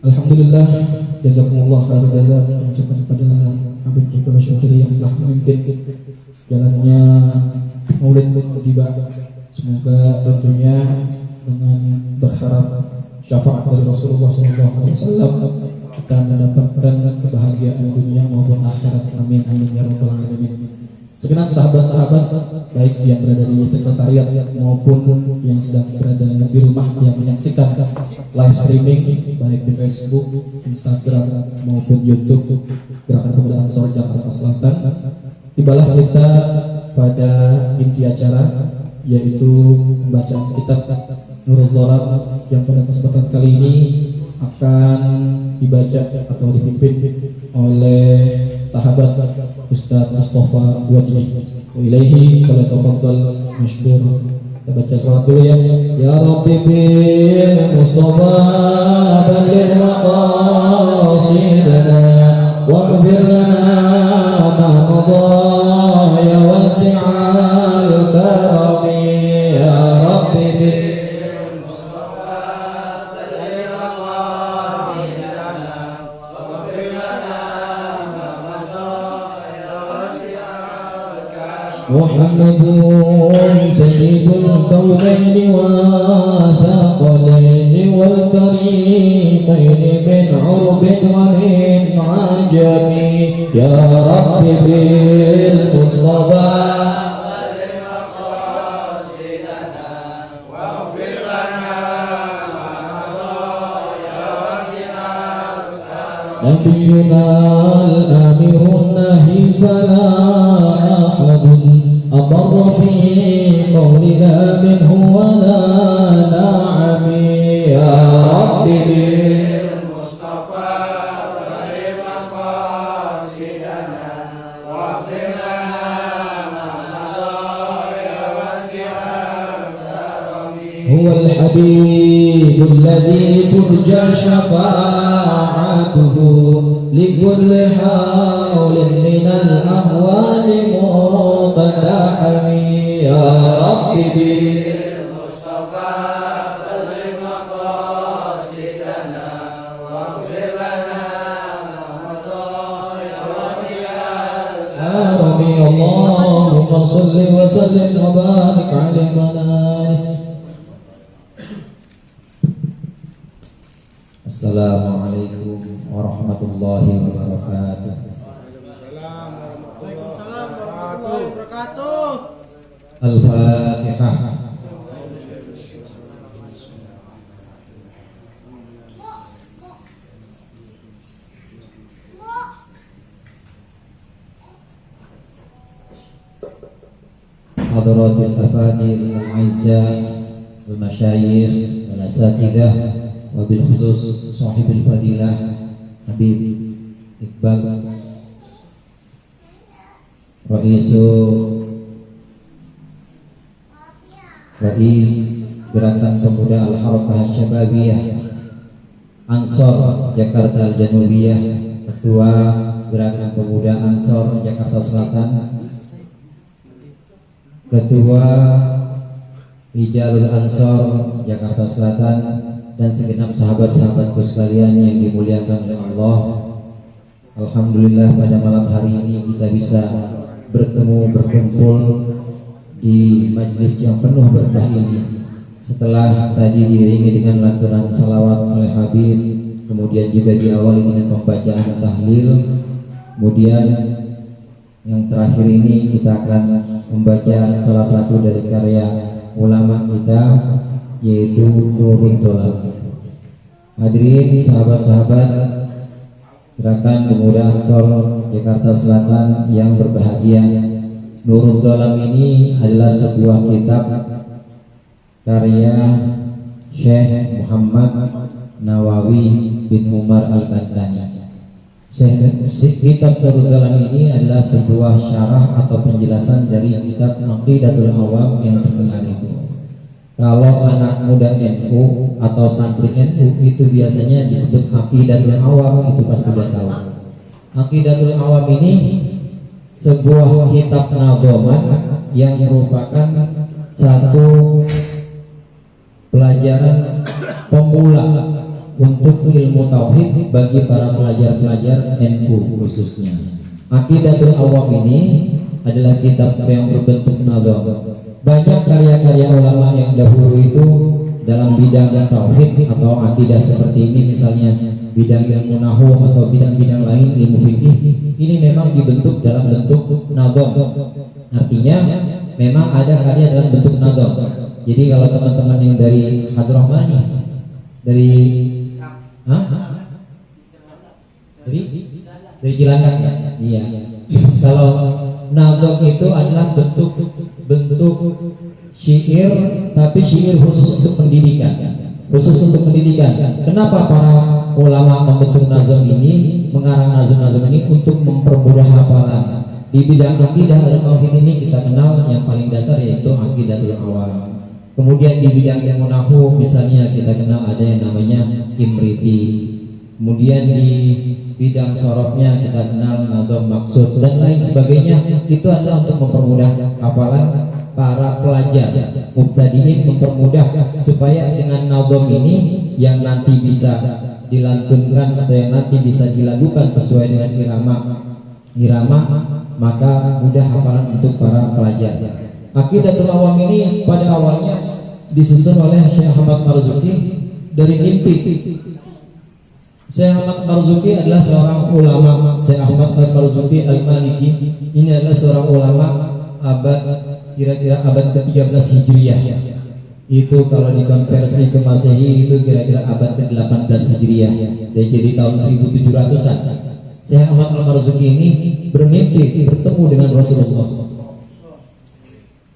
Alhamdulillah, jazakumullah khairan jazaa mengucapkan kepada Habib Dr. Syukri yang telah memimpin jalannya Maulid tiba. Semoga tentunya dengan berharap syafaat dari Rasulullah SAW kita mendapatkan kebahagiaan dunia maupun akhirat. Amin amin ya rabbal alamin. Segenap sahabat-sahabat baik yang berada di sekretariat maupun yang sedang berada di rumah yang menyaksikan live streaming baik di Facebook, Instagram maupun YouTube Gerakan Pemuda Ansor Jakarta Selatan. Tibalah kita pada inti acara, yaitu pembacaan kitab Nurul Zolam yang pada kesempatan kali ini akan dibaca atau dipimpin oleh sahabat Ustaz Mustafa Wajdi. Ilaihi kalau tafadhal masykur. Kita baca salawat dulu ya. Ya Rabbi bil Mustafa balligh maqasidana waghfir lana ma madha ya wasi'al karami. Ya Rabbi bil محمد سيد الكونين والثقلين والكريمين من عرب ومن عجم يا رب بالمصطفى نبينا الأمير النهي فلا أحد أضر في قولنا منه ولا نعم يا رب بالمصطفى بلغ مقاصدنا واغفر لنا ما مضى يا واسع الكرم. هو الحبيب الذي ترجى شفاعته لكل حول من الأهوال مقتحم يا رب بالمصطفى بلغ مقاصدنا واغفر لنا ما مضى يا واسع الكرم. اللهم صل وسلم وبارك على مناره. Assalamualaikum warahmatullahi wabarakatuh. Waalaikumsalam warahmatullahi wabarakatuh. Al-Fatihah. Hadratul afadil al-aizzah al-masyayikh wal-asatidah wabil khusus sahibul fadilah Habib Iqbal Rais Gerakan Pemuda Al-Harakah Syababiyah Ansor Jakarta Al-Janubiyah, Ketua Gerakan Pemuda Ansor Jakarta Selatan, Ketua Rijalul Ansor Jakarta Selatan, dan segenap sahabat-sahabatku sekalian yang dimuliakan oleh Allah. Alhamdulillah pada malam hari ini kita bisa berkumpul di majlis yang penuh berkah ini. Setelah tadi diiringi dengan lantunan salawat oleh Habib, kemudian juga diawali dengan pembacaan tahlil, kemudian yang terakhir ini kita akan membaca salah satu dari karya ulama kita, yaitu Nurul Dolam. Hadirin sahabat-sahabat Gerakan Pemuda Ansor Jakarta Selatan yang berbahagia, Nurul Dolam ini adalah sebuah kitab karya Syekh Muhammad Nawawi bin Umar Al-Bantani. Kitab Nurul Dolam ini adalah sebuah syarah atau penjelasan dari kitab Aqidatul Awam yang terkenal itu. Kalau anak muda NU atau santri NU itu biasanya disebut Aqidatul Awam, itu pasti sudah tahu. Aqidatul Awam ini sebuah kitab nadhaman yang merupakan satu pelajaran pemula untuk ilmu tauhid bagi para pelajar-pelajar NU khususnya. Aqidatul Awam ini adalah kitab yang berbentuk nazam. Banyak karya-karya ulama yang dahulu itu dalam bidang tauhid atau akidah seperti ini, misalnya bidang ilmu nahwu atau bidang-bidang lain ilmu fikih, ini memang dibentuk dalam bentuk nazam. Artinya memang ada karya dalam bentuk nazam. Jadi kalau teman-teman yang dari Hadrahmani, dari Cilandak ya? Iya. Kalau nazam itu adalah bentuk syair, tapi syair khusus untuk pendidikan. Kenapa para ulama membentuk nazam ini, mengarang nazam-nazam ini untuk mempermudah hafalan? Di bidang akidah al-tauhid ini kita kenal yang paling dasar yaitu aqidatul awam. Kemudian di bidang ilmu nahwu misalnya kita kenal ada yang namanya Imriti. Kemudian di bidang sorofnya kita kenal nazam maksud dan lain sebagainya. Itu adalah untuk mempermudah hafalan para pelajar mubtadiin, mempermudah supaya dengan nazam ini yang nanti bisa dilantunkan atau yang nanti bisa dilakukan sesuai dengan irama, maka mudah hafalan untuk para pelajar. Aqidatul Awam ini pada awalnya disusun oleh Syekh Ahmad Marzuki dari mimpi. Syekh Ahmad Marzuki adalah seorang ulama. Syekh Ahmad Marzuki Al-Maliki ini adalah seorang ulama kira-kira abad ke-13 Hijriah. Itu kalau dikonversi ke Masehi itu kira-kira abad ke-18 Hijriah. Jadi tahun 1700-an. Syekh Ahmad Al-Marzuki ini bermimpi bertemu dengan Rasulullah.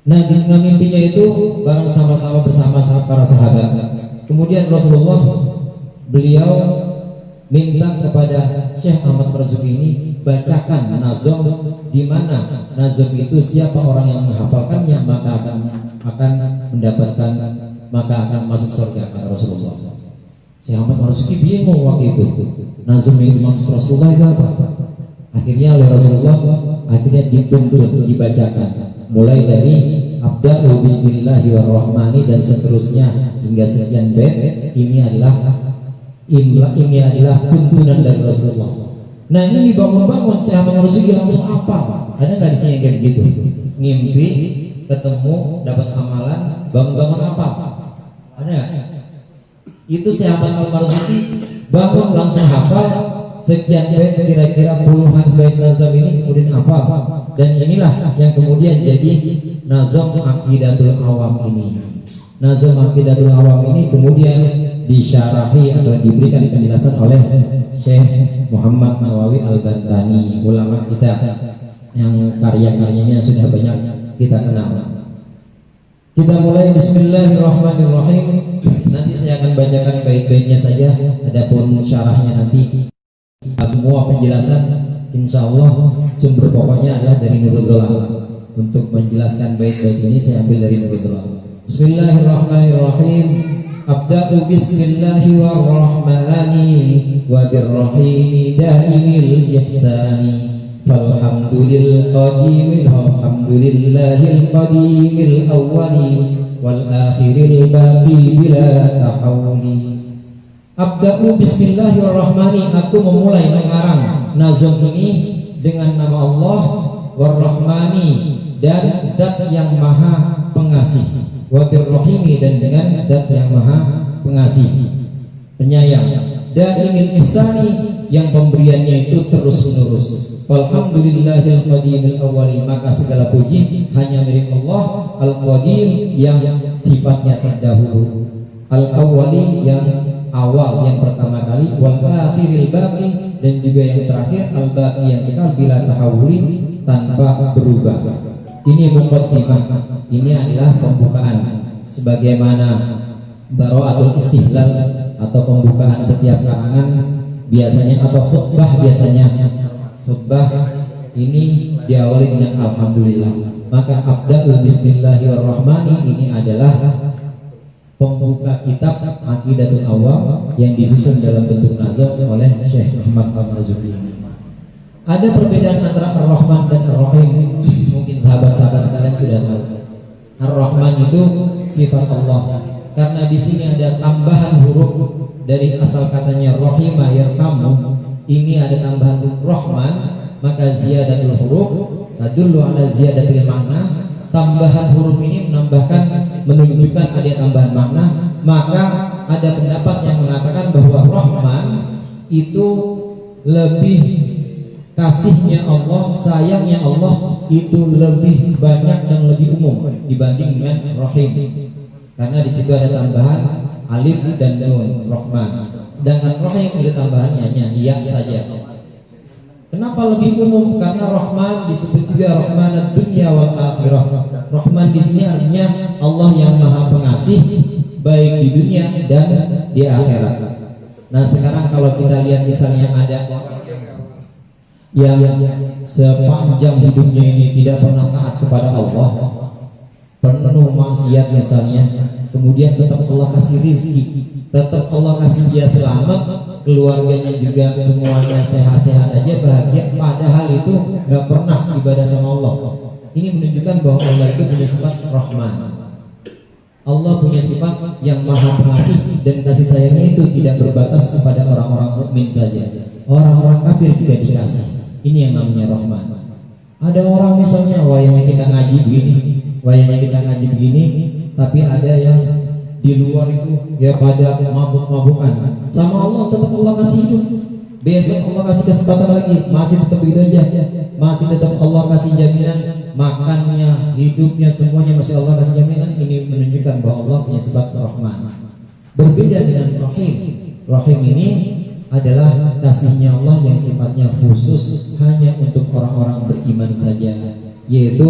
Nah, dengan mimpinya itu bareng sama-sama bersama para sahabat. Kemudian Rasulullah beliau minta kepada Syekh Ahmad Marzuki ini bacakan nazam, di mana nazam itu siapa orang yang menghafalkannya maka akan masuk surga, kata Rasulullah. Syekh Ahmad Marzuki bingung waktu itu. Nazam yang dimaksud Rasulullah itu apa? Akhirnya oleh Rasulullah dituntut dibacakan. Mulai dari Abda'u bismillahirrahmanirrahim dan seterusnya hingga sekian bait. Ini adalah tuntunan dari Rasulullah. Nah, ini dibangun-bangun Syekh Ahmad Marzuki langsung apa? Ada nggak di sini kayak begitu? Ngimpi, ketemu, dapat amalan, bangun-bangun apa? Ada nggak? Itu Syekh Ahmad Marzuki bangun langsung hafal sekian bait, kira-kira puluhan bait nazam ini, kemudian apa? Dan inilah yang kemudian jadi nazam Aqidatul Awam ini. Nazam Aqidatul Awam ini kemudian disyarahi atau diberikan penjelasan oleh Syekh Muhammad Nawawi Al-Bantani, ulama kita yang karya-karyanya sudah banyak kita kenal. Kita mulai bismillahirrahmanirrahim. Nanti saya akan bacakan bait-baitnya saja, adapun syarahnya nanti. Semua penjelasan insyaallah sumber pokoknya adalah dari Nurul Dolam. Untuk menjelaskan bait-bait ini saya ambil dari Nurul Dolam. Bismillahirrahmanirrahim. Abda'u bismillahirrahmani wa birrahimi daimil ihsani. Falhamdulillahil qadimil awwali wal akhiril baqi bila tahawuli. Abda'u bismillahirrahmani, aku memulai mengarang nazam ini dengan nama Allah War-Rahmani, dan zat yang maha pengasih, wa birrahimi, dan dengan zat yang maha pengasih penyayang, daimil ihsani, yang pemberiannya itu terus menerus. Alhamdulillahil qadimil awwali, maka segala puji hanya milik Allah Al-Qadim yang sifatnya terdahulu, Al-Awwali yang awal, yang pertama kali, wal akhiril baqi, dan juga yang terakhir, al-baqi yang kekal bila tahawuli, tanpa berubah. Ini muqaddimah, ini adalah pembukaan, sebagaimana bara'atul istihlal atau pembukaan setiap karangan biasanya, atau khutbah biasanya. Khutbah ini diawali dengan alhamdulillah. Maka abda'u bismillahirrahmanirrahim ini adalah pembuka kitab Aqidatul Awam yang disusun dalam bentuk nazam oleh Syekh Ahmad Al-Marzuki. Ada perbedaan antara Ar-Rahman dan Ar-Rahim. Mungkin sahabat-sahabat sekalian sudah tahu. Ar-Rahman itu sifat Allah, karena di sini ada tambahan huruf dari asal katanya rahimah yarhamu, ini ada tambahan rahman, maka ziyadatul huruf tadullu ala ziyadatil makna. Tambahan huruf ini menunjukkan ada tambahan makna. Maka ada pendapat yang mengatakan bahwa rahman itu lebih kasihnya Allah, sayangnya Allah itu lebih banyak dan lebih umum dibanding dengan rahim, karena di situ ada tambahan alif dan nun rahman. Sedangkan rahim itu tambahannya hanya ya saja. Kenapa lebih umum? Karena rahman disebut juga rahman dunya wal akhirah. Rahman di sini artinya Allah yang maha pengasih baik di dunia dan di akhirat. Nah sekarang kalau kita lihat misalnya ada yang sepanjang hidupnya ini tidak pernah taat kepada Allah, penuh maksiat misalnya, kemudian tetap Allah kasih rizki, tetap Allah kasih dia selamat, keluarganya juga semuanya sehat-sehat aja, bahagia, padahal itu nggak pernah ibadah sama Allah. Ini menunjukkan bahwa Allah itu punya sifat Rahman. Allah punya sifat yang maha pengasih, dan kasih sayangnya itu tidak berbatas kepada orang-orang mukmin saja, orang-orang kafir juga dikasih. Ini yang namanya Rahman. Ada orang misalnya wayangnya kita ngaji begini, tapi ada yang di luar itu ya pada mabuk-mabukan. Sama Allah tetap Allah kasih hidup, besok Allah kasih kesempatan lagi, masih tetap begitu aja, masih tetap Allah kasih jaminan makannya, hidupnya, semuanya masih Allah kasih jaminan. Ini menunjukkan bahwa Allah punya sifat Rahman. Berbeda dengan Rahim. Rahim ini adalah kasihnya Allah yang sifatnya khusus hanya untuk orang-orang beriman saja, yaitu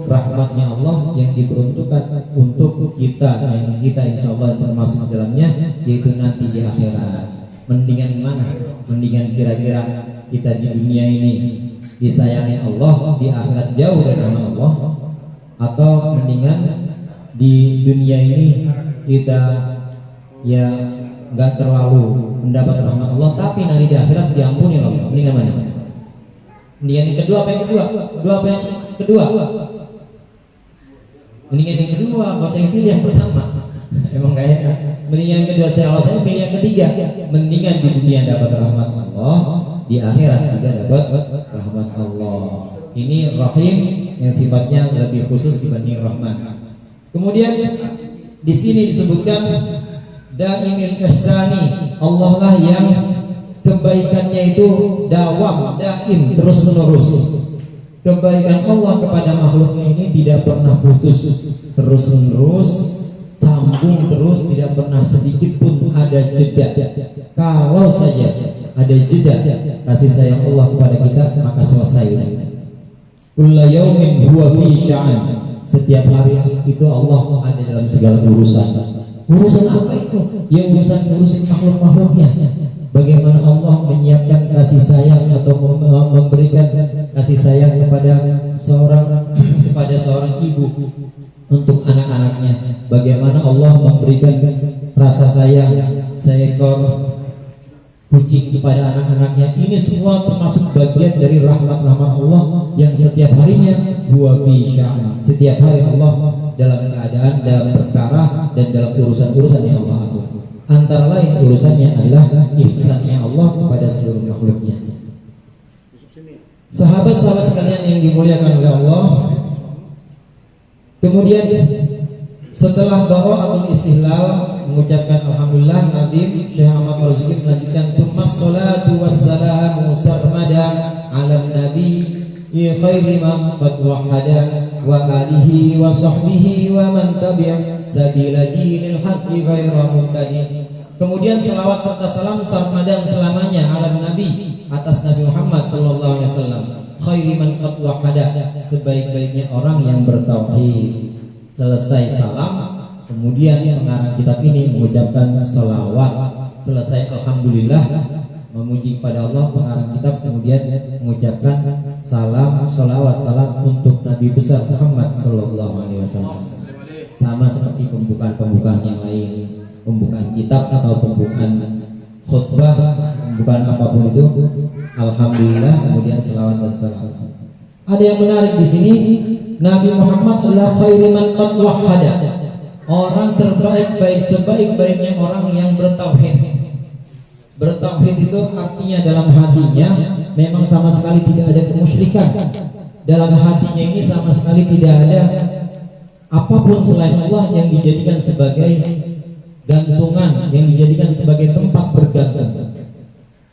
rahmatnya Allah yang diperuntukkan untuk kita, yang kita insya Allah termasuk dalamnya, yaitu nanti di akhirat. Mendingan mana? Mendingan kira-kira kita di dunia ini disayangi Allah, di akhirat jauh dari rahmat Allah, atau mendingan di dunia ini kita ya nggak terlalu mendapat rahmat Allah, tapi nanti di akhirat diampuni Allah. Mendingan mana? Mendingan yang kedua apa yang kedua? Mendingan yang kedua, nggak usah yang pilih yang pertama. Emang kayak mendingan yang kedua, saya pilih yang ketiga. Mendingan di dunia dapat rahmat Allah, di akhirat juga dapat rahmat Allah. Ini Rahim yang sifatnya lebih khusus dibanding Rahman. Kemudian di sini disebutkan Daimil ihsani, Allah lah yang kebaikannya itu dawam, daim, terus menerus. Kebaikan Allah kepada makhluknya ini tidak pernah putus, terus menerus, sambung terus, tidak pernah sedikit pun ada jeda. Kalau saja ada jeda kasih sayang Allah kepada kita, maka selesai. Kulla yaumin huwa fi sya'an. Setiap hari itu Allah ada dalam segala urusan. Urusan apa itu? Ya urusan makhluk-makhluknya. Bagaimana Allah menyiapkan kasih sayang atau memberikan kasih sayang kepada seorang ibu untuk anak-anaknya. Bagaimana Allah memberikan rasa sayang seekor kucing kepada anak-anaknya. Ini semua termasuk bagian dari rahmat-rahmat Allah yang setiap harinya huwa fi sya'an. Setiap hari Allah dalam keadaan, dalam perkara, dan dalam urusan-urusan yang Allah atur. Antara lain urusannya adalah ihsannya Allah kepada seluruh makhluknya. Sahabat-sahabat sekalian yang dimuliakan oleh Allah, kemudian setelah bara'atul istihlal mengucapkan alhamdulillah nazim, Syekh Ahmad Marzuki melanjutkan tumas salatu wassalamu sarmadan ala nabi khairi man qad wahada wa alihi wa sahbihi wa man tabi'a sabila dinil haqqi ghaira mubtadi. Kemudian selawat serta salam sarmadan selamanya ala nabi, atas Nabi Muhammad sallallahu alaihi wasallam, khairi man qad wahada, sebaik-baiknya orang yang bertauhid. Selesai salam, kemudian pengarang kitab ini mengucapkan salawat. Selesai alhamdulillah memuji kepada Allah, pengarang kitab kemudian mengucapkan salam, salawat, salam untuk Nabi besar Muhammad sallallahu alaihi wasallam. Sama seperti pembukaan yang lain, pembukaan kitab atau pembukaan khutbah, pembukaan apapun itu, alhamdulillah kemudian salawat dan salam. Ada yang menarik di sini, Nabi Muhammad adalah khairu man qad wahhada. Orang terbaik sebaik-baiknya orang yang bertauhid. Bertauhid itu artinya dalam hatinya memang sama sekali tidak ada kemusyrikan. Dalam hatinya ini sama sekali tidak ada apapun selain Allah yang dijadikan sebagai gantungan, yang dijadikan sebagai tempat bergantung.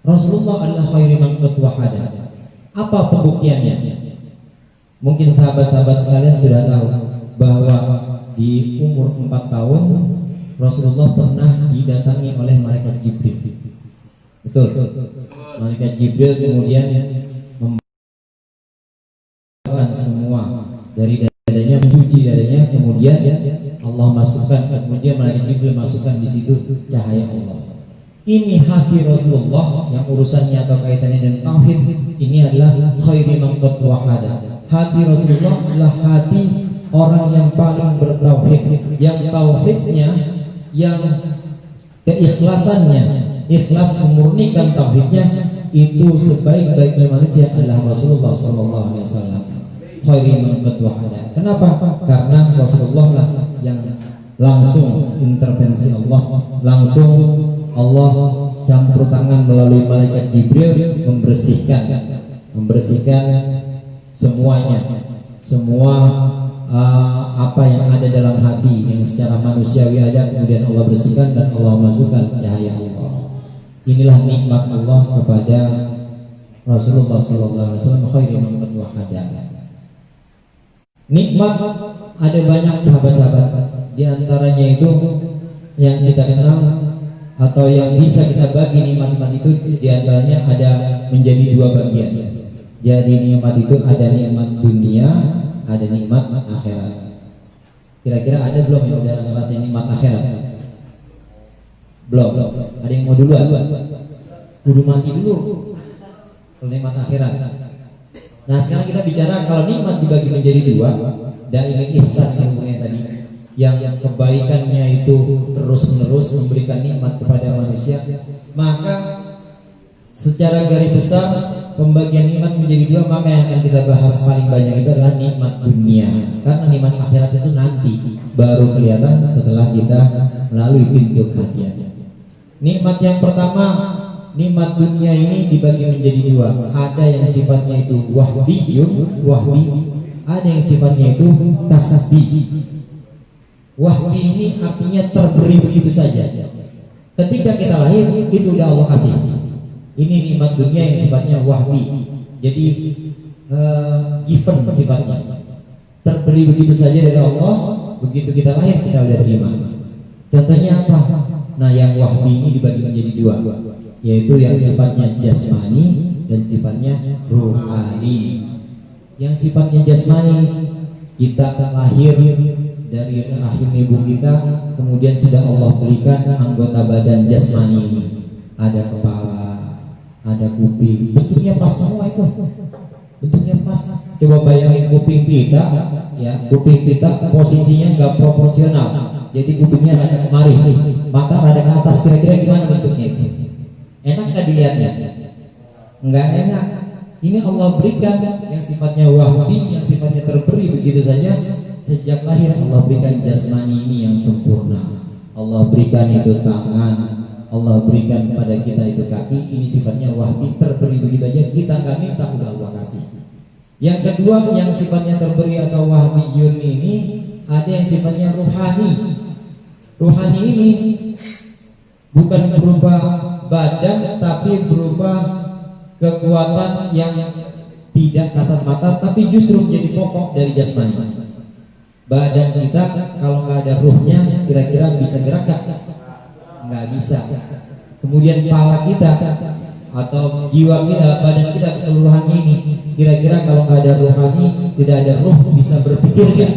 Rasulullah adalah khairu man qad wahada. Apa pembuktiannya? Mungkin sahabat-sahabat sekalian sudah tahu bahwa di umur 4 tahun Rasulullah pernah didatangi oleh malaikat Jibril. Betul. Malaikat Jibril kemudian membawakan semua dari dadanya, mencuci dadanya, kemudian Allah masukkan, kemudian malaikat Jibril masukkan di situ cahaya Allah. Ini hati Rasulullah yang urusannya atau kaitannya dengan tauhid. Ini adalah khairu man qad wahada. Hati Rasulullah adalah hati orang yang paling bertauhid, yang tauhidnya, yang keikhlasannya, ikhlas memurnikan tauhidnya, itu sebaik-baiknya manusia adalah Rasulullah SAW. Khairu man qad wahada. Kenapa? Karena Rasulullah lah yang langsung intervensi Allah, langsung Allah campur tangan melalui malaikat Jibril membersihkan semuanya, semua apa yang ada dalam hati yang secara manusiawi ada, kemudian Allah bersihkan dan Allah masukkan cahaya Allah. Inilah nikmat Allah kepada Rasulullah SAW. Khairu man qad wahada. Nikmat ada banyak sahabat-sahabat, di antaranya itu yang kita kenal atau yang bisa kita bagi nikmat-nikmat itu, di antaranya ada menjadi 2 bagian. Jadi nikmat itu ada nikmat dunia, ada nikmat akhirat. Kira-kira ada belum yang udah ngerasain nikmat akhirat? Belum. Ada yang mau duluan? Kudu mati dulu kalau nikmat akhirat. Nah sekarang kita bicara kalau nikmat dibagi menjadi 2, dari ihsan ilmunya tadi, yang kebaikannya itu terus-menerus memberikan nikmat kepada manusia, maka secara garis besar pembagian nikmat menjadi 2, maka yang akan kita bahas paling banyak itu adalah nikmat dunia, karena nikmat akhirat itu nanti baru kelihatan setelah kita melalui pintu kematian. Nikmat yang pertama, nikmat dunia ini dibagi menjadi 2. Ada yang sifatnya itu wahbi, ada yang sifatnya itu kasbi. Wahbi ini artinya terberi begitu saja. Ketika kita lahir itu udah Allah kasih. Ini nikmat dunia yang sifatnya wahbi. Jadi given sifatnya. Terberi begitu saja dari Allah. Begitu kita lahir kita udah terima. Contohnya apa? Nah yang wahbi ini dibagi menjadi 2, yaitu yang sifatnya jasmani dan sifatnya ruhani. Yang sifatnya jasmani, kita lahir dari rahim ibu kita, kemudian sudah Allah berikan anggota badan jasmani ini. Ada kepala, ada kuping, bentuknya pas semua itu. Bentuknya pas. Coba bayangin kuping kita, ya, kuping kita posisinya nggak proporsional. Jadi kupingnya rada kemari, mata rada ke atas, kira-kira gimana bentuknya itu? Enak nggak dilihatnya? Nggak enak. Ini Allah berikan yang sifatnya wahbi, yang sifatnya terberi begitu saja. Sejak lahir Allah berikan jasmani ini yang sempurna. Allah berikan itu tangan, Allah berikan kepada kita itu kaki. Ini sifatnya wahbi, terberi begitu saja. Kita nggak minta, udah Allah kasih. Yang kedua, yang sifatnya terberi atau wahbiyun ini, ada yang sifatnya ruhani. Ruhani ini bukan berupa badan, tapi berupa kekuatan yang tidak kasat mata, tapi justru menjadi pokok dari jasmani. Badan kita kalau nggak ada ruhnya, kira-kira bisa gerak nggak bisa. Kemudian kepala kita atau jiwa kita, badan kita keseluruhannya ini, kira-kira kalau nggak ada ruhani, tidak ada ruh, bisa berpikir kan?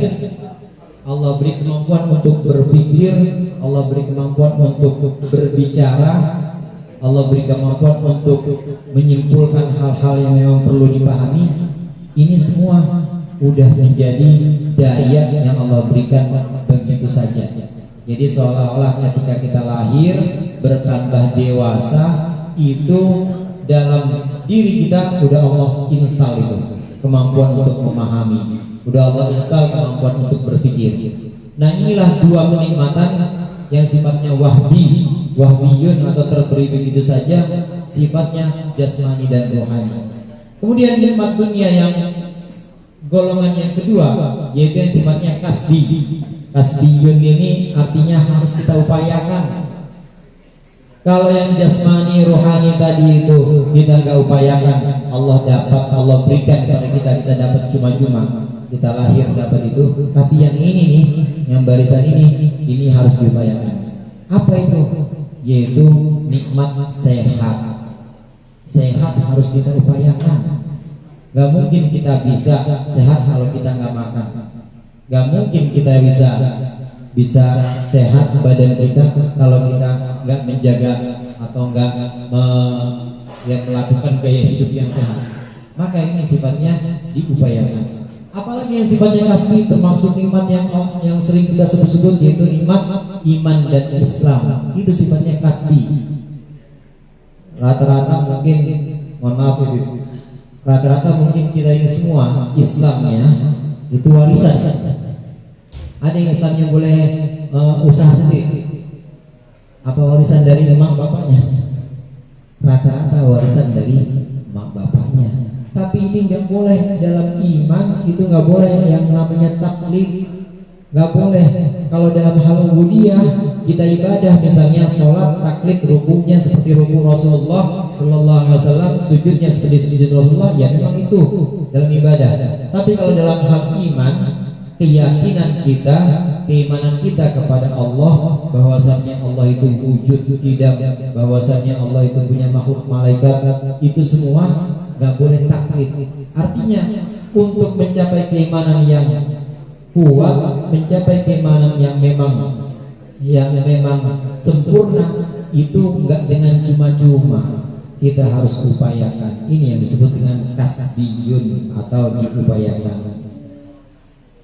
Allah beri kemampuan untuk berpikir, Allah beri kemampuan untuk berbicara, Allah beri kemampuan untuk menyimpulkan hal-hal yang memang perlu dipahami. Ini semua udah menjadi daya yang Allah berikan begitu saja. Jadi seolah-olah ketika kita lahir bertambah dewasa, itu dalam diri kita udah Allah install itu kemampuan untuk memahami, udah Allah install kemampuan untuk berpikir. Nah, inilah dua kenikmatan yang sifatnya wahbiyun atau terberi begitu saja, sifatnya jasmani dan rohani. Kemudian nikmat dunia yang golongan yang kedua, yaitu yang sifatnya kasbiyun ini artinya harus kita upayakan. Kalau yang jasmani rohani tadi itu kita nggak upayakan, Allah berikan kepada kita dapat cuma-cuma, kita lahir dapat itu. Tapi yang ini nih, yang barisan ini harus diupayakan. Apa itu? Yaitu nikmat sehat. Sehat harus kita upayakan. Gak mungkin kita bisa sehat kalau kita nggak makan. Gak mungkin kita bisa sehat badan kita kalau kita nggak menjaga atau nggak melakukan gaya hidup yang sehat. Maka ini sifatnya diupayakan. Apalagi yang sifatnya kasbi, termasuk nikmat yang sering kita sebut-sebut, yaitu nikmat iman dan Islam. Itu sifatnya kasbi. Rata-rata mungkin, mohon maaf Ibu, rata-rata mungkin kita ini semua Islamnya itu warisan. Ada yang Islamnya boleh usaha sendiri. Apa warisan dari emak bapaknya? Rata-rata warisan dari emak bapaknya. Tapi ini nggak boleh dalam iman, itu nggak boleh yang namanya taklid, nggak boleh. Kalau dalam hal ubudiyah kita ibadah, misalnya sholat taklid, rukunya seperti ruku Rasulullah Sallallahu Alaihi Wasallam, sujudnya seperti sujud Rasulullah, ya memang itu dalam ibadah. Tapi kalau dalam hal iman, keyakinan kita, keimanan kita kepada Allah, bahwasanya Allah itu wujud tidak, bahwasanya Allah itu punya makhluk malaikat, itu semua nggak boleh taklid. Artinya untuk mencapai keimanan yang kuat, mencapai keimanan yang memang sempurna, itu nggak dengan cuma-cuma, kita harus upayakan. Ini yang disebut dengan kasbiyun atau diupayakan.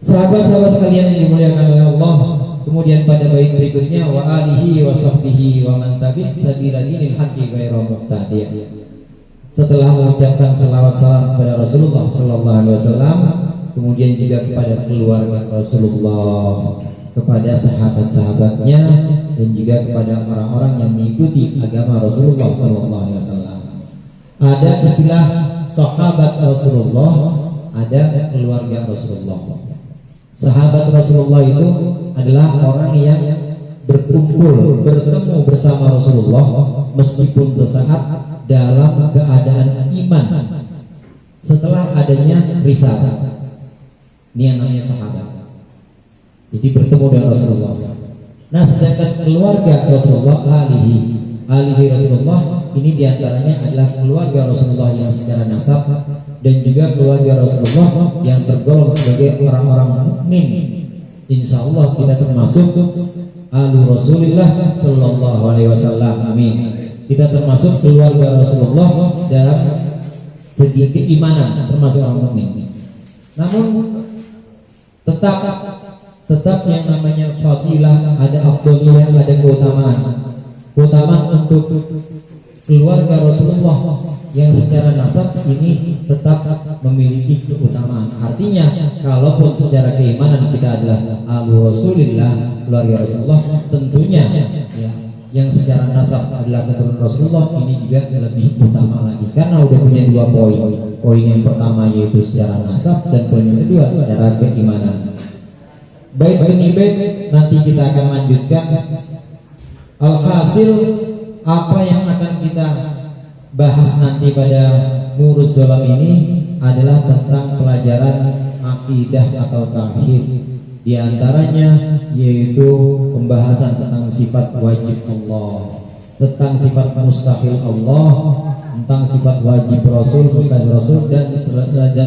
Sahabat-sahabat sekalian yang dimuliakan oleh Allah, kemudian pada bait berikutnya, wa alihi wa sahbihi wa man tabi' sabila dinil haqqi ghairu muqtadi'. Setelah mengucapkan selawat salam kepada Rasulullah Sallallahu Alaihi Wasallam, kemudian juga kepada keluarga Rasulullah, kepada sahabat-sahabatnya, dan juga kepada orang-orang yang mengikuti agama Rasulullah Sallallahu Alaihi Wasallam. Ada istilah sahabat Rasulullah, ada keluarga Rasulullah. Sahabat Rasulullah itu adalah orang yang berkumpul, bertemu bersama Rasulullah meskipun sesaat dalam keadaan iman setelah adanya risalah. Ini yang namanya sahabat. Jadi bertemu dengan Rasulullah. Nah, sedangkan keluarga Rasulullah, alihi Rasulullah, ini diantaranya adalah keluarga Rasulullah yang secara nasab, dan juga keluarga Rasulullah yang tergolong sebagai orang-orang mukmin. Insya Allah kita termasuk alu Rasulullah Sallallahu Alaihi Wasallam. Amin. Kita termasuk keluarga Rasulullah dalam segi keimanan, termasuk orang mukmin. Namun tetap yang namanya fadilah, ada afdhaliyah, ada keutamaan untuk keluarga Rasulullah yang secara nasab ini tetap memiliki keutamaan. Artinya, kalaupun secara keimanan kita adalah alu Rasulillah, keluarga Rasulullah, tentunya ya, yang secara nasab adalah keturunan Rasulullah, ini juga lebih utama lagi, karena udah punya dua poin. Poin yang pertama yaitu secara nasab, dan poin yang kedua secara keimanan. Baik demi baik, nanti kita akan lanjutkan. Alhasil apa yang akan kita bahas nanti pada Nuruz Zolam ini adalah tentang pelajaran akidah atau tauhid. Di antaranya yaitu pembahasan tentang sifat wajib Allah, tentang sifat mustahil Allah, tentang sifat wajib Rasul, mustahil Rasul, dan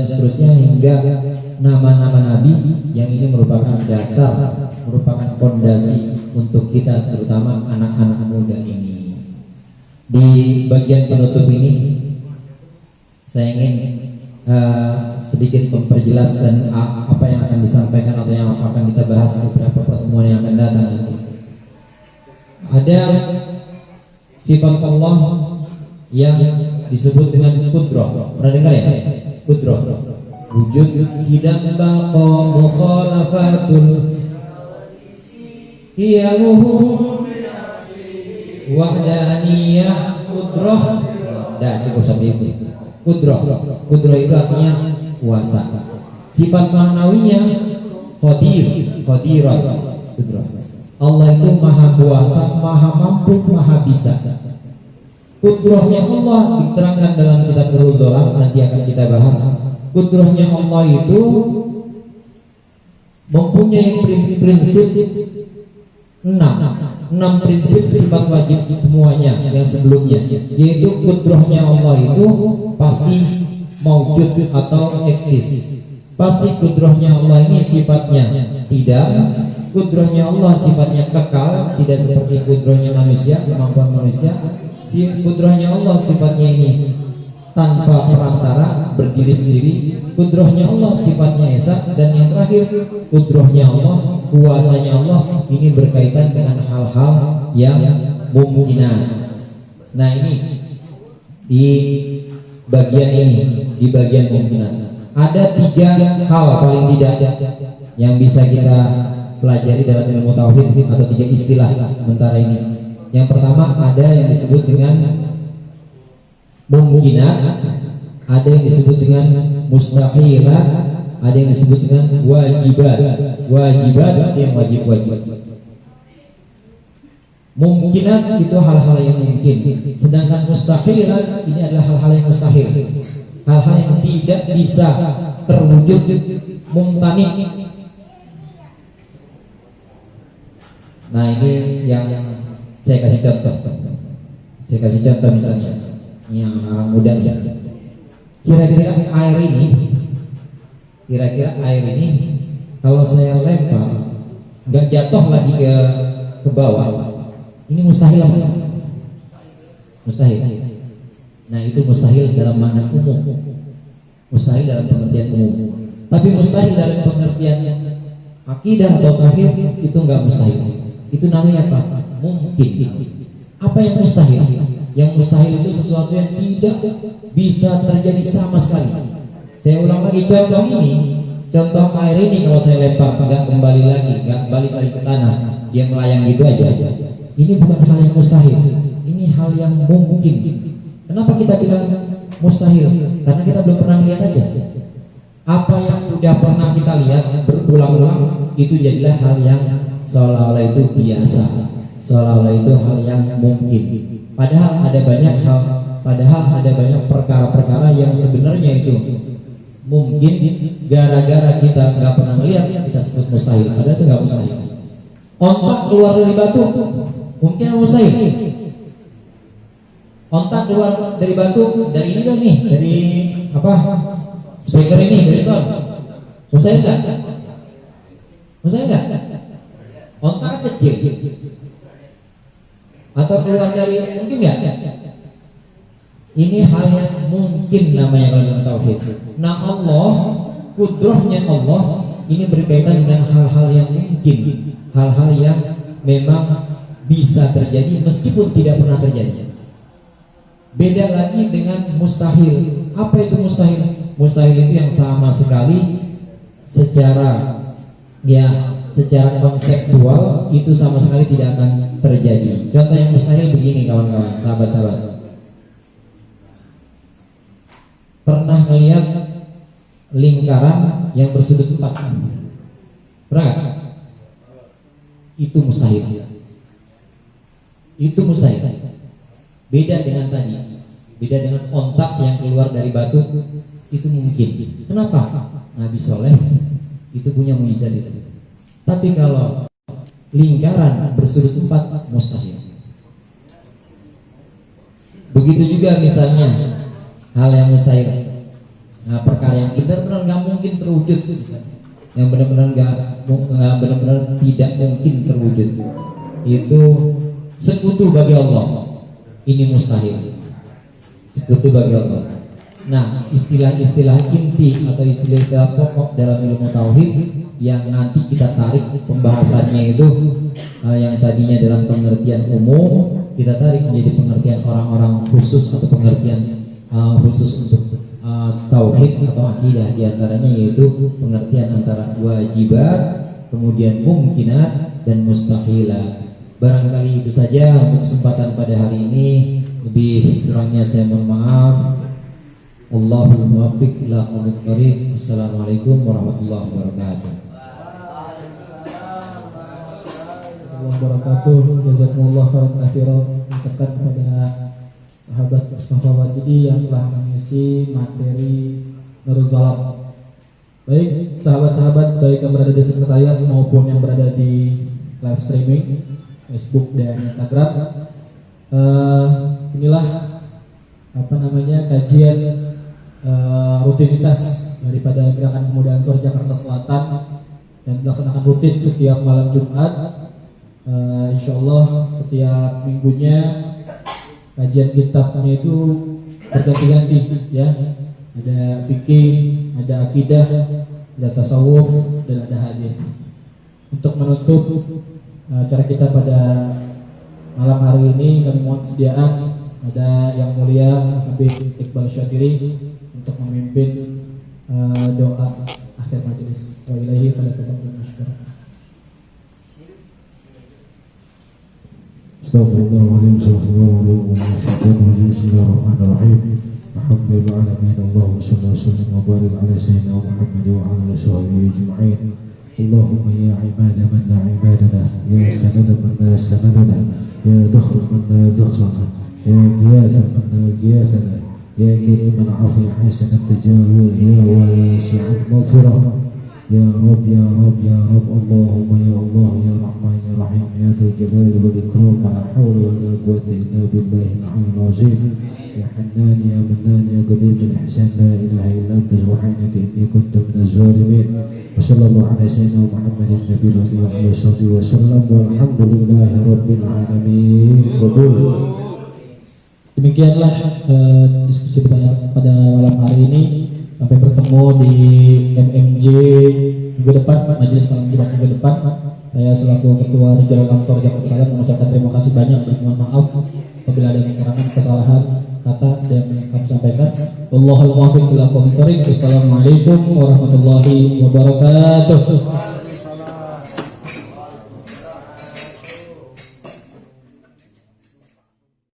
seterusnya hingga nama-nama Nabi, yang ini merupakan dasar, merupakan fondasi untuk kita, terutama anak-anak muda ini. Di bagian penutup ini saya ingin sedikit memperjelas dan apa yang akan disampaikan atau yang akan kita bahas beberapa pertemuan yang akan datang nanti. Ada sifat Allah yang disebut dengan qudrah. Pernah dengar ya? Qudrah. Wujud hidam baqa mukhalafatul qiyamuhu wahdaniyah qudrah. Dah cukup sampai itu. Qudrah itu artinya kuasa. Sifat ma'nawiyah qadirah. Qudrah. Allah itu maha kuasa, maha mampu, maha bisa. Qudrahnya Allah diterangkan dalam kitab Nurul Dolam, nanti akan kita bahas. Qudrahnya Allah itu mempunyai prinsip 6 prinsip sifat wajib semuanya yang sebelumnya, yaitu qudrahnya Allah itu pasti maujud atau eksis. Pasti qudrahnya Allah ini sifatnya tidak, qudrahnya Allah sifatnya kekal, tidak seperti qudrahnya manusia, kemampuan manusia. Qudrahnya Allah sifatnya ini tanpa perantara, berdiri sendiri. Qudrahnya Allah sifatnya esa. Dan yang terakhir, qudrahnya Allah, kuasanya Allah ini berkaitan dengan hal-hal yang mungkinan. Nah, ini di bagian mungkinan ada 3 hal paling tidak yang bisa kita pelajari dalam ilmu tauhid, atau 3 istilah sementara ini. Yang pertama ada yang disebut dengan mungkinat, ada yang disebut dengan mustahilat, ada yang disebut dengan wajibat. Wajibat yang wajib. Mungkinat itu hal-hal yang mungkin, sedangkan mustahilat ini adalah hal-hal yang mustahil, hal-hal yang tidak bisa terwujud, mumtani. Nah, ini yang saya kasih contoh misalnya yang orang muda ya. Kira-kira air ini kalau saya lempar nggak jatuh lagi ke bawah, ini mustahil apa? Mustahil. Nah, itu mustahil dalam makna umum, mustahil dalam pengertian umum. Tapi mustahil dalam pengertian akidah atau tauhid itu nggak mustahil. Itu namanya apa? Mungkin. Apa yang mustahil? Yang mustahil itu sesuatu yang tidak bisa terjadi sama sekali. Saya ulang lagi contoh ini. Contoh air ini kalau saya lempar nggak kembali lagi, nggak balik lagi ke tanah, dia melayang gitu aja. Ini bukan hal yang mustahil. Ini hal yang mungkin. Kenapa kita bilang mustahil? Karena kita belum pernah melihat aja. Apa yang sudah pernah kita lihat berulang-ulang itu jadilah hal yang seolah-olah itu biasa, seolah-olah itu hal yang mungkin. Padahal ada banyak perkara-perkara yang sebenarnya itu mungkin, gara-gara kita nggak pernah melihat kita sebut mustahil. Padahal itu nggak mustahil. Ontak keluar dari batu mungkin mustahil. Ontak keluar dari batu, dari ini kan nih, dari apa? Speaker ini, dari sound. Mustahil nggak? Mustahil nggak? Ontak kecil. Atau keluar dari, mungkin nggak? Ini hal yang mungkin namanya kalau dalam tauhid. Nah, Allah, kudrahnya Allah ini berkaitan dengan hal-hal yang mungkin, hal-hal yang memang bisa terjadi meskipun tidak pernah terjadi. Beda lagi dengan mustahil. Apa itu mustahil? Mustahil itu yang sama sekali secara konseptual itu sama sekali tidak akan terjadi. Contoh yang mustahil begini, kawan-kawan, sahabat-sahabat. Pernah melihat lingkaran yang bersudut 4? Pernah? Itu mustahil. Itu mustahil. Beda dengan tadi. Beda dengan ontak yang keluar dari batu, itu mungkin. Kenapa? Nabi Soleh itu punya mujizat itu. Tapi kalau lingkaran bersudut 4, mustahil. Begitu juga misalnya hal yang mustahil, nah, perkara yang benar-benar nggak mungkin terwujud, yang benar-benar benar-benar tidak mungkin terwujud, itu sekutu bagi Allah. Ini mustahil, sekutu bagi Allah. Nah, istilah-istilah inti atau istilah-istilah pokok dalam ilmu tauhid yang nanti kita tarik pembahasannya itu, yang tadinya dalam pengertian umum kita tarik menjadi pengertian orang-orang khusus atau pengertian khusus untuk tauhid atau akidah, diantaranya yaitu pengertian antara wajibat kemudian mungkinat dan mustahilat. Barangkali itu saja untuk kesempatan pada hari ini. Lebih kurangnya saya mohon maaf. Allahul muwaffiq ila aqwamit thoriq. Assalamualaikum warahmatullahi wabarakatuh. Wabarakatuh. Jazakumullah khairan katsiran. Ucapkan kepada sahabat Mustafa Wajidi yang telah mengisi materi Nurul Zalam. Baik sahabat-sahabat, baik yang berada di sekretariat maupun yang berada di live streaming Facebook dan Instagram, inilah kajian rutinitas daripada Gerakan Pemuda Ansor Jakarta Selatan yang dilaksanakan rutin setiap malam Jumat. Insyaallah setiap minggunya kajian kitabnya itu berganti-ganti ya. Ada fikih, ada akidah, ada tasawuf, dan ada hadis. Untuk menutup acara kita pada malam hari ini, kami mohon kesediaan ada yang mulia Habib Iqbal Syatiri untuk memimpin doa akhir majelis. Wa ilaihi falatafaddal masykurun. Astagfirullahaladzim, Bismillahirrahmanirrahim. Alhamdulillahirrahmanirrahim. Allahumma salli wa sallim wa barik ala sayyidina Muhammad wa ala alihi wa sahbihi ajma'in. Allahumma ya ibada man la ibadana, ya sanada man la sanadana, ya dakhra man la dakhrana, ya giyatha man la giyathana, ya kariman afi hasan at-tajawuz, ya wasi'an maghfirah. Ya Rabb, ya Rabb, ya Rabb. Allahumma ya Allah, ya Rahman, ya Rahim, ya Dzal Jalali wal Ikram. La hawla wa la quwwata illa billahi al-'aliyyil 'azim. Ya Hannan, ya Mannan, ya Qadir bil ihsan, la ilaha illa anta subhanaka inni kuntu minaz zalimin. Wa sallallahu ala sayyidina Muhammadin nabiyil ummi wa ala sahbihi wa sallam. Walhamdulillahi rabbil alamin. Qabul. Demikianlah diskusi pada malam hari ini. Sampai bertemu di MMJ minggu depan, majelis malam Jumat minggu depan. Saya selaku Ketua Rijalul Ansor Jakarta Selatan mengucapkan terima kasih banyak dan mohon maaf apabila ada kekurangan, kesalahan kata yang kami sampaikan. Wallahul muwaffiq ila aqwamit thoriq. Wassalamualaikum warahmatullahi wabarakatuh.